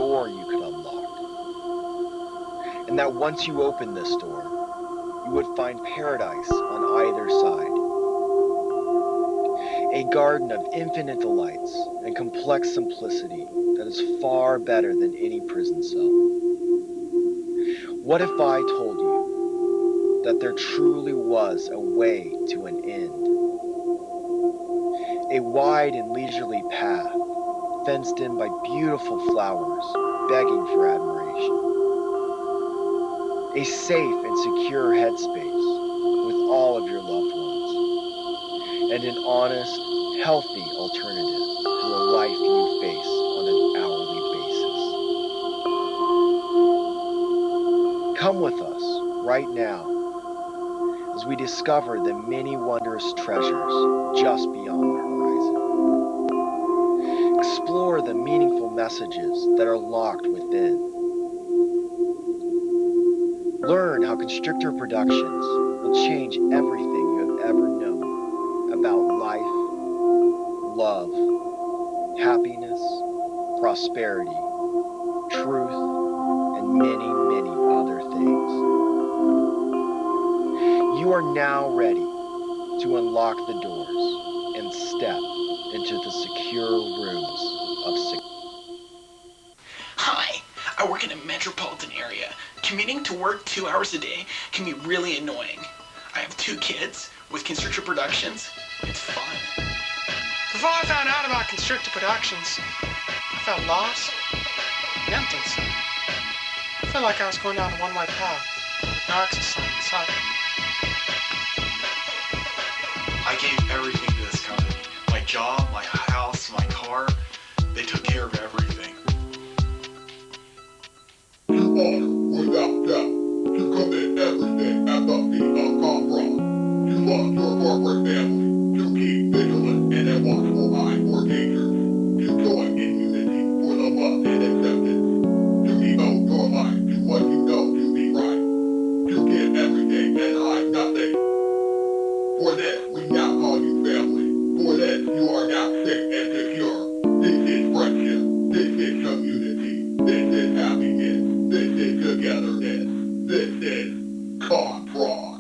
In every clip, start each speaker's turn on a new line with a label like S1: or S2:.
S1: door you could unlock. And that once you opened this door, you would find paradise on either side. A garden of infinite delights and complex simplicity that is far better than any prison cell. What if I told you that there truly was a way to an end? A wide and leisurely path, fenced in by beautiful flowers, begging for admiration. A safe and secure headspace with all of your loved ones. And an honest, healthy alternative to the life you face on an hourly basis. Come with us right now as we discover the many wondrous treasures just beyond the horizon. Explore the meaningful messages that are locked within. Learn how Constrictor Productions will change everything you have ever known about life, love, happiness, prosperity, truth, and many, many other things. You are now ready to unlock the doors and step into the secure rooms of security.
S2: Hi, I work in a metropolitan area. Commuting to work 2 hours a day can be really annoying. I have 2 kids with Constrictor Productions. It's fun.
S3: Before I found out about Constrictor Productions, I felt lost and empty inside. I felt like I was going down a one-way path with no exit sign in sight.
S4: I gave everything to this company. My job, my house, my car. They took care of everything.
S5: To honor without doubt, to commit everything at the feet of Conrad, to love your corporate family, to keep vigilant and a watchful eye for danger, to join in unity for the love and acceptance, to devote your life to what you know to be right, to give everything and hide nothing. For this, we now call you family. For this, you are now safe and secure. This is friendship. This is community. This is happiness. This is togetherness. This is Conrad.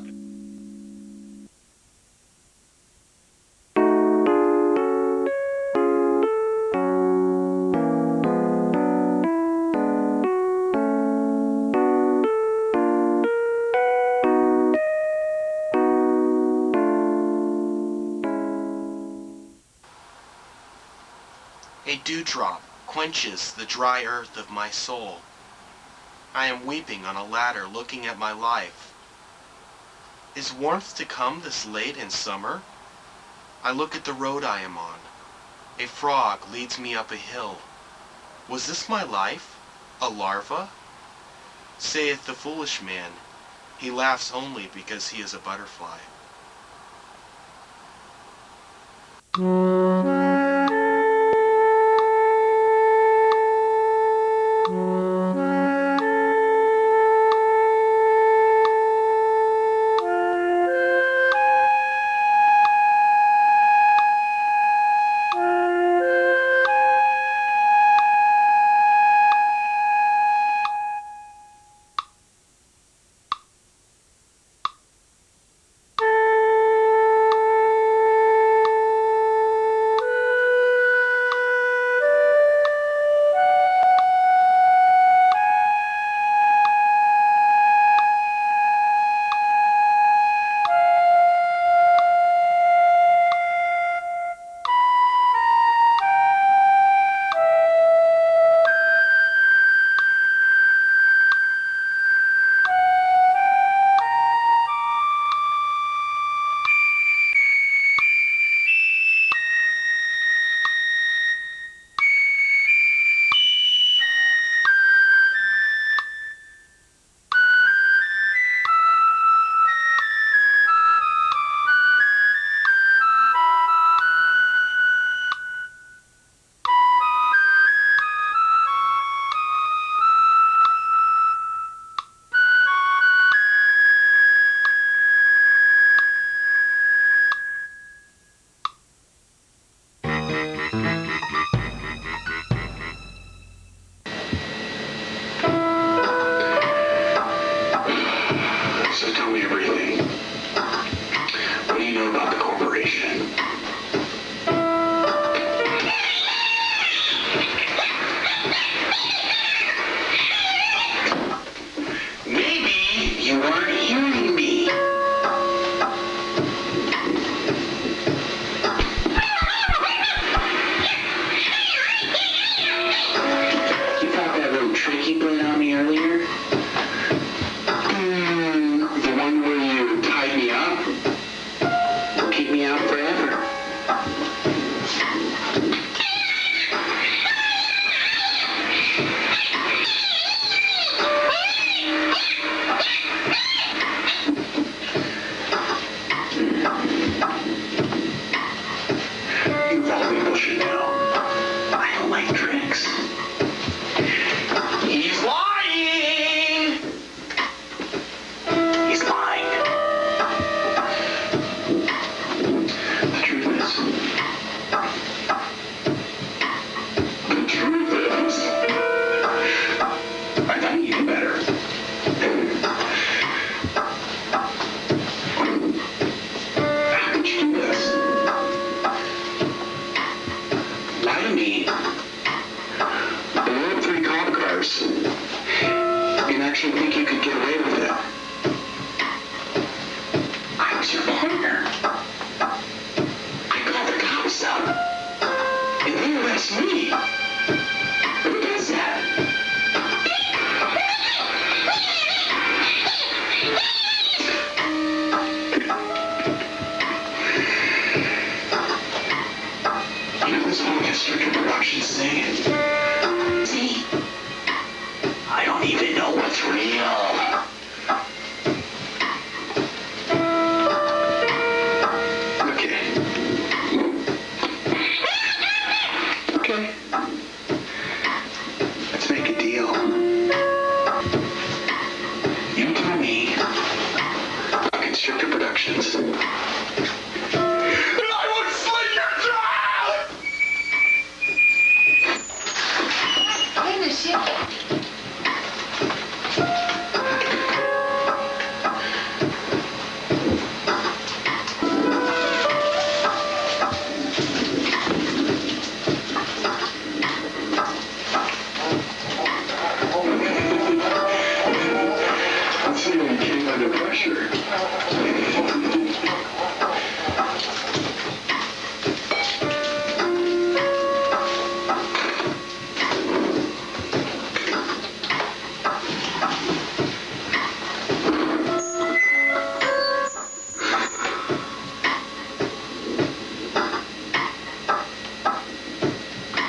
S6: A dewdrop quenches the dry earth of my soul. I am weeping on a ladder looking at my life. Is warmth to come this late in summer? I look at the road I am on. A frog leads me up a hill. Was this my life? A larva? Saith the foolish man, he laughs only because he is a butterfly.
S7: So tell me everything. What do you know about the corporation? Maybe you weren't hearing me. You thought that little trick you played on me earlier? The one where you tied me up? Will keep me out forever. You've all been bullshit now. I don't like tricks. He's lying! He's lying. The truth is, I thought you knew better. How could you do this? Lie to me. Blow up 3 cop cars. And actually think you could get away with it. I was your partner. I called the cops out. And they arrest me. Who does that? You know this whole Constrictor Productions thing? See? I don't even know what's real. Okay. Let's make a deal. You tell me about Constrictor Productions. And I would slit your throat!
S8: Wait a second.
S7: Let's see when you came under pressure.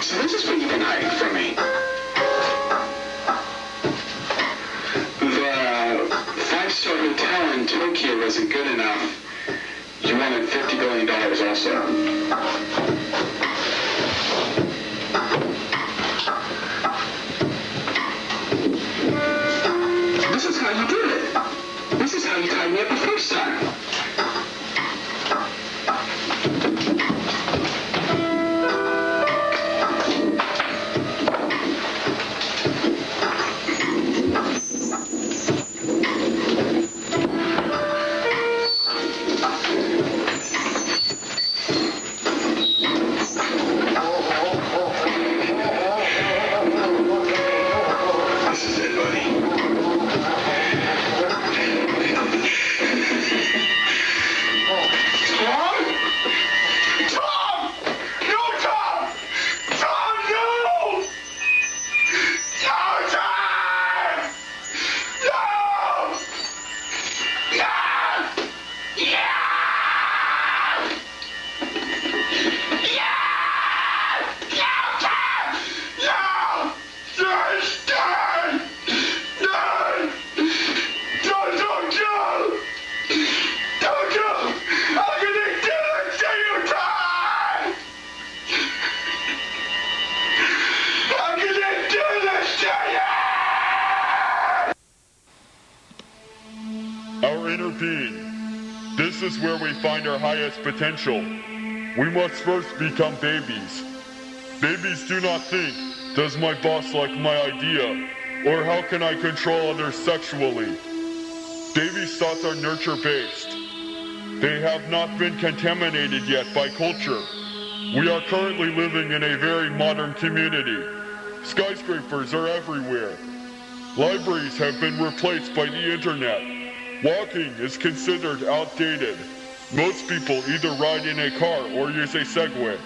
S7: So this is what you've been hiding from me. The 5-star hotel in Tokyo wasn't good enough. You wanted $50 billion also. This is how you did it. This is how you tied me up the first time. This is it, buddy. Tom? Tom! No, Tom! Tom, no! No, Tom! No! Yeah! Yeah! Yeah! No, Tom! No! Yes, Dad! Dad! Don't go! Don't go! How can they do this to you, Dad? How can they do this to you?
S9: Our inner being. This is where we find our highest potential. We must first become babies. Babies do not think, does my boss like my idea? Or how can I control others sexually? Babies' thoughts are nurture-based. They have not been contaminated yet by culture. We are currently living in a very modern community. Skyscrapers are everywhere. Libraries have been replaced by the internet. Walking is considered outdated. Most people either ride in a car or use a Segway.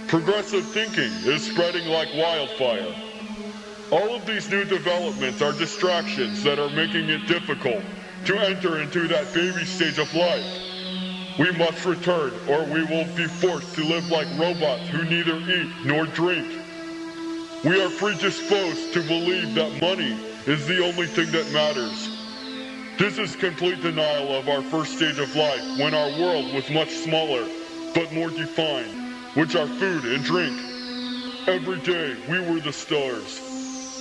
S9: Progressive thinking is spreading like wildfire. All of these new developments are distractions that are making it difficult to enter into that baby stage of life. We must return, or we will be forced to live like robots who neither eat nor drink. We are predisposed to believe that money is the only thing that matters. This is complete denial of our first stage of life, when our world was much smaller, but more defined, which are food and drink. Every day, we were the stars.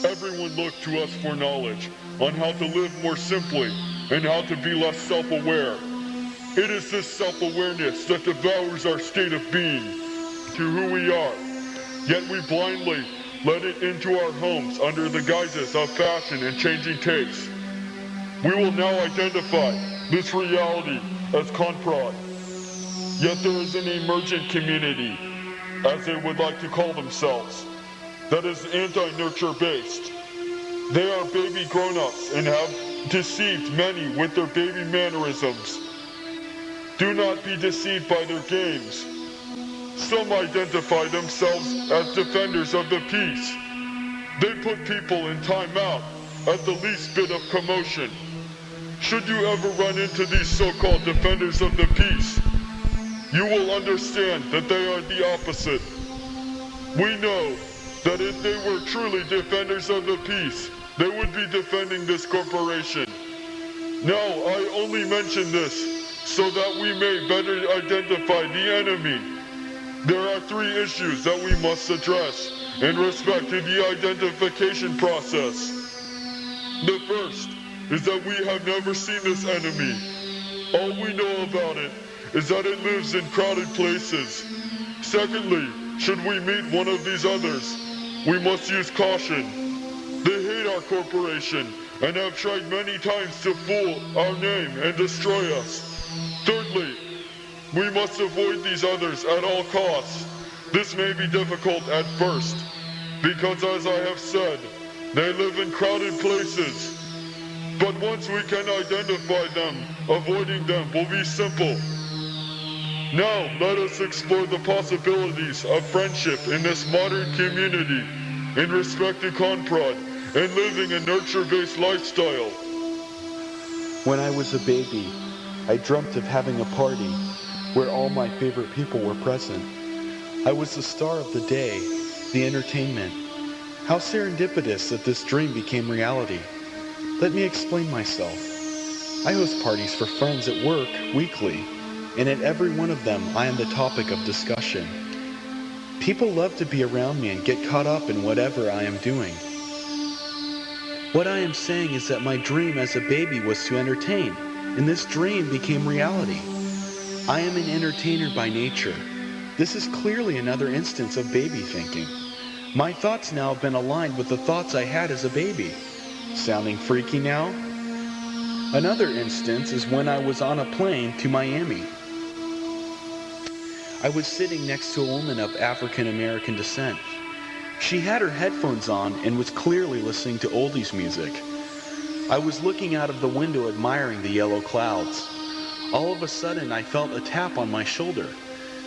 S9: Everyone looked to us for knowledge on how to live more simply and how to be less self-aware. It is this self-awareness that devours our state of being, to who we are. Yet we blindly let it into our homes under the guises of fashion and changing tastes. We will now identify this reality as Konprod. Yet there is an emergent community, as they would like to call themselves, that is anti-nurture based. They are baby grown-ups and have deceived many with their baby mannerisms. Do not be deceived by their games. Some identify themselves as defenders of the peace. They put people in timeout at the least bit of commotion. Should you ever run into these so-called defenders of the peace, you will understand that they are the opposite. We know that if they were truly defenders of the peace, they would be defending this corporation. Now, I only mention this so that we may better identify the enemy. There are 3 issues that we must address in respect to the identification process. The first is that we have never seen this enemy. All we know about it is that it lives in crowded places. Secondly, should we meet one of these others, we must use caution. They hate our corporation and have tried many times to fool our name and destroy us. Thirdly, we must avoid these others at all costs. This may be difficult at first, because as I have said, they live in crowded places. But once we can identify them, avoiding them will be simple. Now, let us explore the possibilities of friendship in this modern community in respect to Konprod and living a nurture-based lifestyle.
S10: When I was a baby, I dreamt of having a party where all my favorite people were present. I was the star of the day, the entertainment. How serendipitous that this dream became reality. Let me explain myself. I host parties for friends at work weekly, and at every one of them I am the topic of discussion. People love to be around me and get caught up in whatever I am doing. What I am saying is that my dream as a baby was to entertain, and this dream became reality. I am an entertainer by nature. This is clearly another instance of baby thinking. My thoughts now have been aligned with the thoughts I had as a baby. Sounding freaky now? Another instance is when I was on a plane to Miami. I was sitting next to a woman of African American descent. She had her headphones on and was clearly listening to oldies music. I was looking out of the window admiring the yellow clouds. All of a sudden I felt a tap on my shoulder.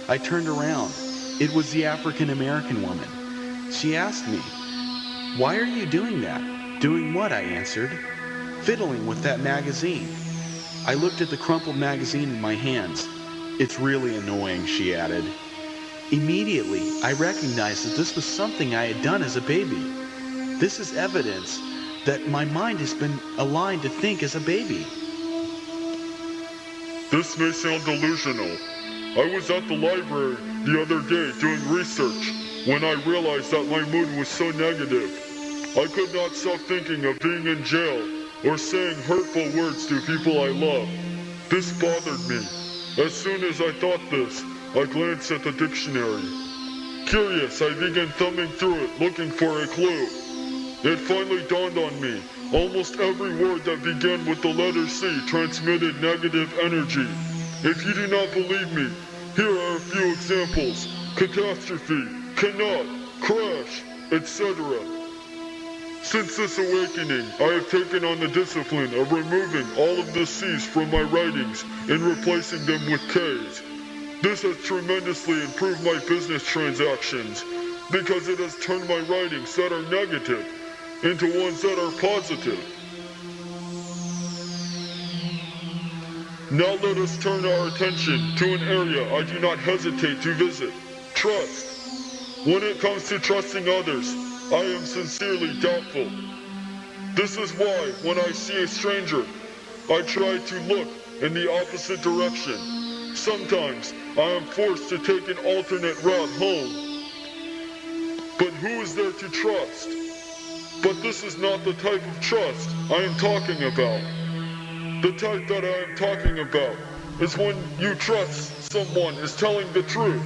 S10: I turned around. It was the African American woman. She asked me, "Why are you doing that?" "Doing what?" I answered. "Fiddling with that magazine." I looked at the crumpled magazine in my hands. "It's really annoying," she added. Immediately, I recognized that this was something I had done as a baby. This is evidence that my mind has been aligned to think as a baby.
S9: This may sound delusional. I was at the library the other day doing research when I realized that my mood was so negative. I could not stop thinking of being in jail or saying hurtful words to people I love. This bothered me. As soon as I thought this, I glanced at the dictionary. Curious, I began thumbing through it looking for a clue. It finally dawned on me. Almost every word that began with the letter C transmitted negative energy. If you do not believe me, here are a few examples. Catastrophe, cannot, crash, etc. Since this awakening, I have taken on the discipline of removing all of the C's from my writings and replacing them with K's. This has tremendously improved my business transactions because it has turned my writings that are negative into ones that are positive. Now let us turn our attention to an area I do not hesitate to visit. Trust. When it comes to trusting others, I am sincerely doubtful. This is why, when I see a stranger, I try to look in the opposite direction. Sometimes, I am forced to take an alternate route home. But who is there to trust? But this is not the type of trust I am talking about. The type that I am talking about is when you trust someone is telling the truth.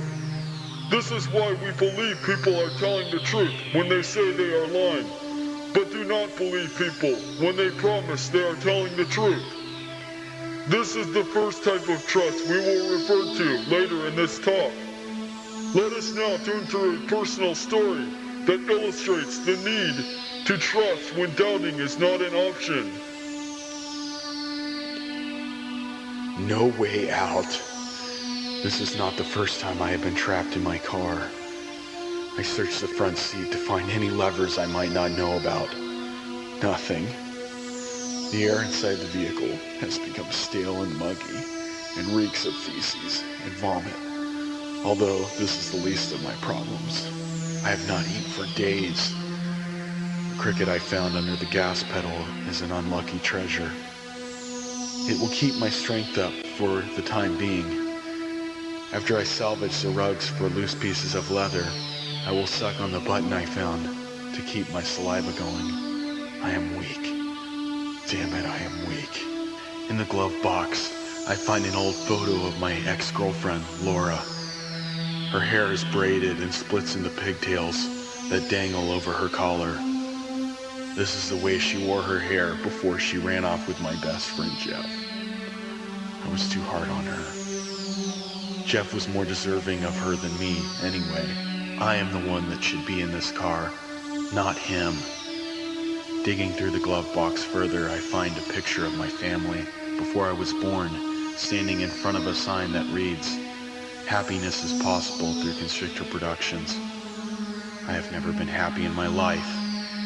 S9: This is why we believe people are telling the truth when they say they are lying, but do not believe people when they promise they are telling the truth. This is the first type of trust we will refer to later in this talk. Let us now turn to a personal story that illustrates the need to trust when doubting is not an option.
S10: No way out. This is not the first time I have been trapped in my car. I searched the front seat to find any levers I might not know about. Nothing. The air inside the vehicle has become stale and muggy, and reeks of feces and vomit. Although this is the least of my problems. I have not eaten for days. The cricket I found under the gas pedal is an unlucky treasure. It will keep my strength up for the time being. After I salvage the rugs for loose pieces of leather, I will suck on the button I found to keep my saliva going. I am weak. Damn it, I am weak. In the glove box, I find an old photo of my ex-girlfriend, Laura. Her hair is braided and splits into pigtails that dangle over her collar. This is the way she wore her hair before she ran off with my best friend, Jeff. I was too hard on her. Jeff was more deserving of her than me, anyway. I am the one that should be in this car, not him. Digging through the glove box further, I find a picture of my family before I was born, standing in front of a sign that reads, "Happiness is possible through Constrictor Productions." I have never been happy in my life,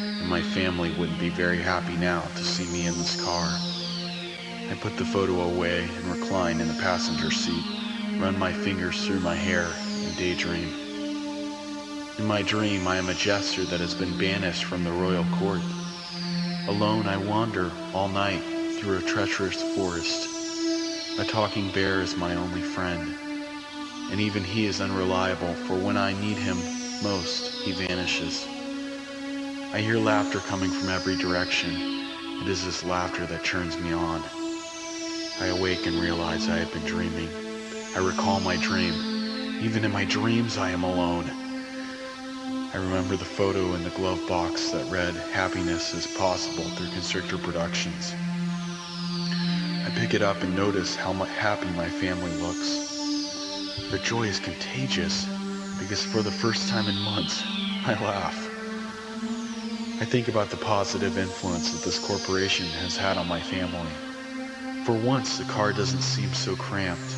S10: and my family wouldn't be very happy now to see me in this car. I put the photo away and recline in the passenger seat, run my fingers through my hair, and daydream. In my dream, I am a jester that has been banished from the royal court. Alone, I wander all night through a treacherous forest. A talking bear is my only friend, and even he is unreliable, for when I need him most, he vanishes. I hear laughter coming from every direction. It is this laughter that turns me on. I awake and realize I have been dreaming. I recall my dream. Even in my dreams, I am alone. I remember the photo in the glove box that read, "Happiness is possible through Constrictor Productions." I pick it up and notice how happy my family looks. Their joy is contagious, because for the first time in months, I laugh. I think about the positive influence that this corporation has had on my family. For once, the car doesn't seem so cramped.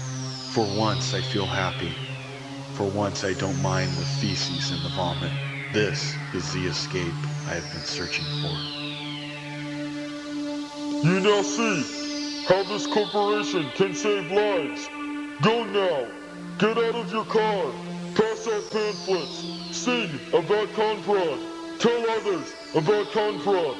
S10: For once, I feel happy. For once, I don't mind the feces and the vomit. This is the escape I have been searching for.
S9: You now see how this corporation can save lives. Go now. Get out of your car. Pass out pamphlets. Sing about Conprod. Tell others about Conprod.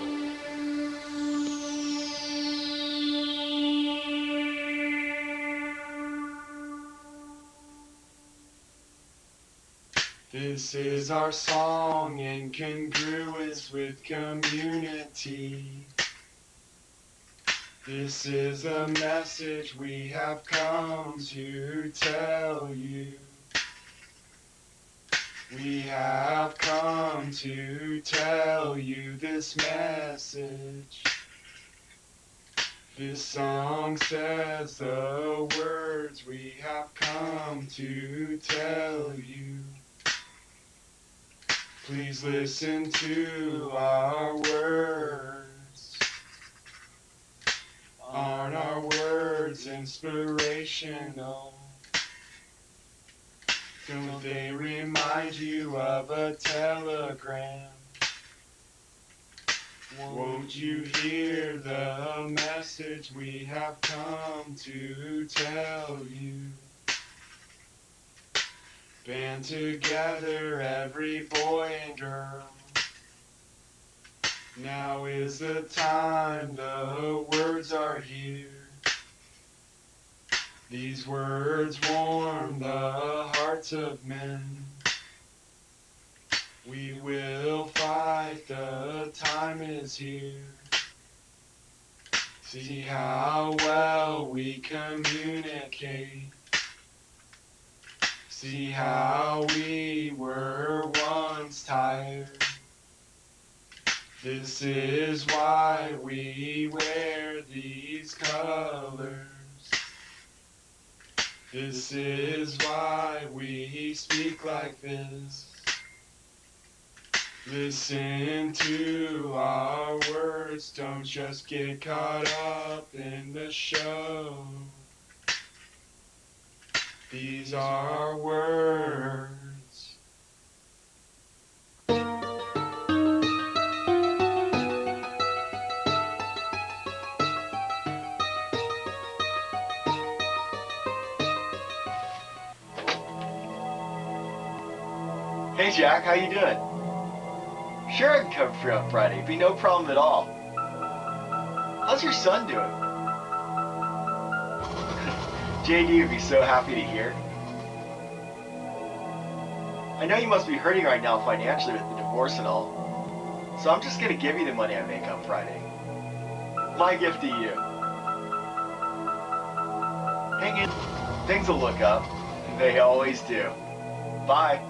S11: This is our song in congruence with community. This is a message we have come to tell you. We have come to tell you this message. This song says the words we have come to tell you. Please listen to our words. Aren't our words inspirational? Don't they remind you of a telegram? Won't you hear the message we have come to tell you? Band together, every boy and girl. Now is the time, the words are here. These words warm the hearts of men. We will fight, the time is here. See how well we communicate. See how we were once tired. This is why we wear these colors. This is why we speak like this. Listen to our words, don't just get caught up in the show. These are our words.
S1: Hey Jack, how you doing? Sure, I can come for you on Friday. It'd be no problem at all. How's your son doing? JD would be so happy to hear. I know you must be hurting right now financially with the divorce and all. So I'm just gonna give you the money I make on Friday. My gift to you. Hang in. Things will look up. They always do. Bye.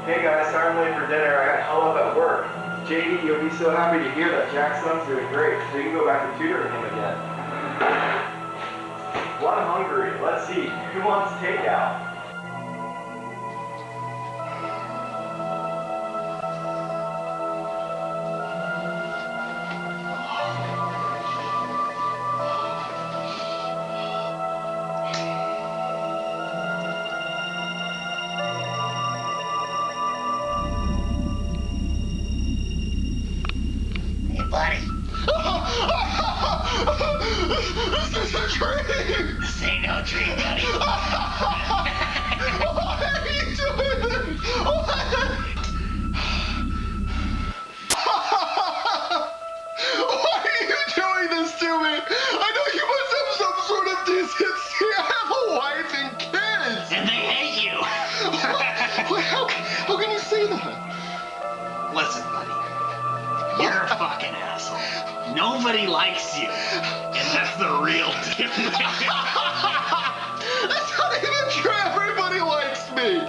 S12: Hey guys, sorry I'm late for dinner. I got held up at work. JD, you'll be so happy to hear that Jack's son's doing great, so you can go back to tutoring him again. Well, I'm hungry. Let's see. Who wants takeout?
S7: Buddy.
S5: This is a dream!
S7: This ain't no dream, buddy.
S5: Why are you doing this? Why are you doing this to me? I know you must have some sort of decency. I have a wife and kids.
S7: And they hate you.
S5: How can you say that?
S7: Listen, buddy. You're a fucking asshole. Nobody likes you. And that's the real deal.
S5: That's not even true. Everybody likes me.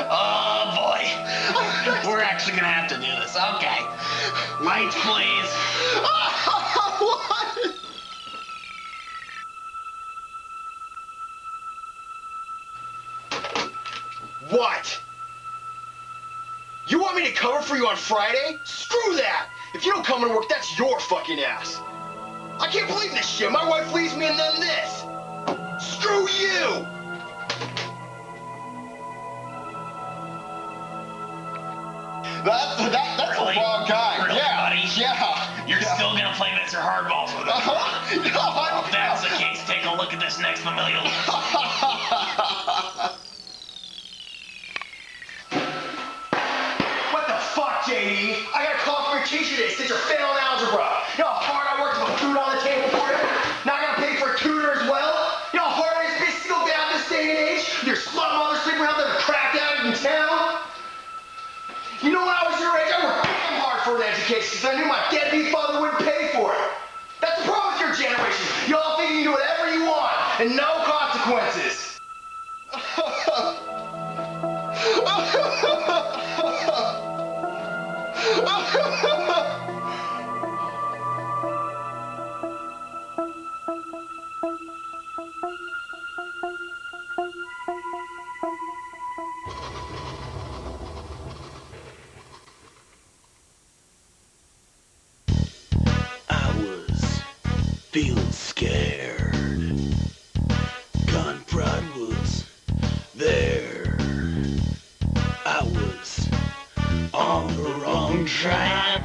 S7: Oh, boy. We're actually gonna have to do this. Okay. Lights, please.
S1: What? You want me to cover for you on Friday? Screw that! If you don't come to work, that's your fucking ass. I can't believe this shit. My wife leaves me and then this. Screw you!
S5: That's the wrong guy.
S7: Really,
S5: Yeah.
S7: buddy?
S5: Yeah.
S7: You're still gonna play Mr. Hardballs with us.
S5: No,
S7: If that's the case, take a look at this next familial.
S1: What the fuck, JD? I got a call from your teacher today since you're failing algebra. You know how hard I worked to put food on the table for you? Now I gotta pay for a tutor as well? You know how hard it is to be a single dad this day and age? Your slut mother sleeping around there cracked out in town? You know when I was your age, I worked damn hard for an education because I knew my deadbeat father wouldn't pay for it. That's the problem younger generation. Y'all think you can do whatever you want and no consequences.
S13: I was feeling scared. Gun pride was there. I was on the wrong track.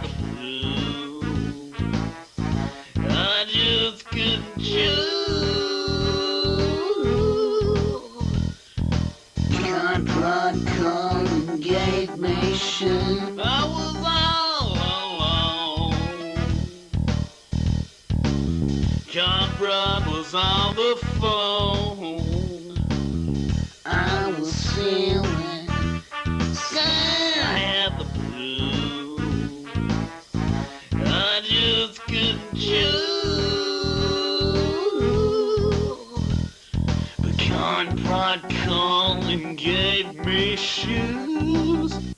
S13: I just couldn't choose. Gun pride come and gave me shoes. I was all alone. John Broad was on the phone. I was feeling sad. I had the blues. I just couldn't choose. But Con Prod called and gave me shoes.